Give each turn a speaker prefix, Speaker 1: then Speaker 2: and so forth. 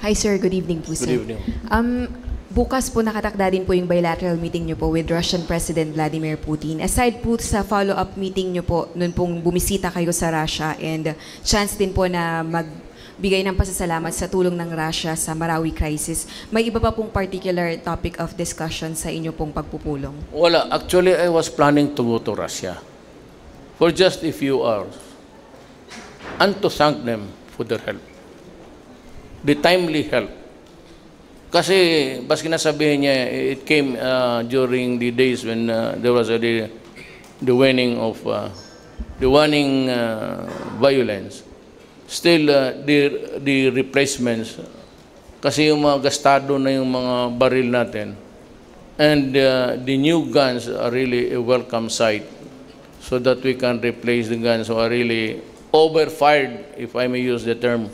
Speaker 1: Hi sir, good evening po sir.
Speaker 2: Good evening.
Speaker 1: Bukas po nakatakda din po yung bilateral meeting nyo po with Russian President Vladimir Putin. Aside po sa follow-up meeting nyo po, nun pong bumisita kayo sa Russia and chance din po na magbigay ng pasasalamat sa tulong ng Russia sa Marawi crisis, may iba pa pong particular topic of discussion sa inyo pong pagpupulong?
Speaker 2: Wala. Actually, I was planning to go to Russia for just a few hours and to thank them for their help. The timely help. Kasi, baski nasabihin niya, it came during the days when there was the waning of violence. Still, the replacements, kasi yung mga gastado na yung mga baril natin, and the new guns are really a welcome sight so that we can replace the guns who are really overfired, if I may use the term.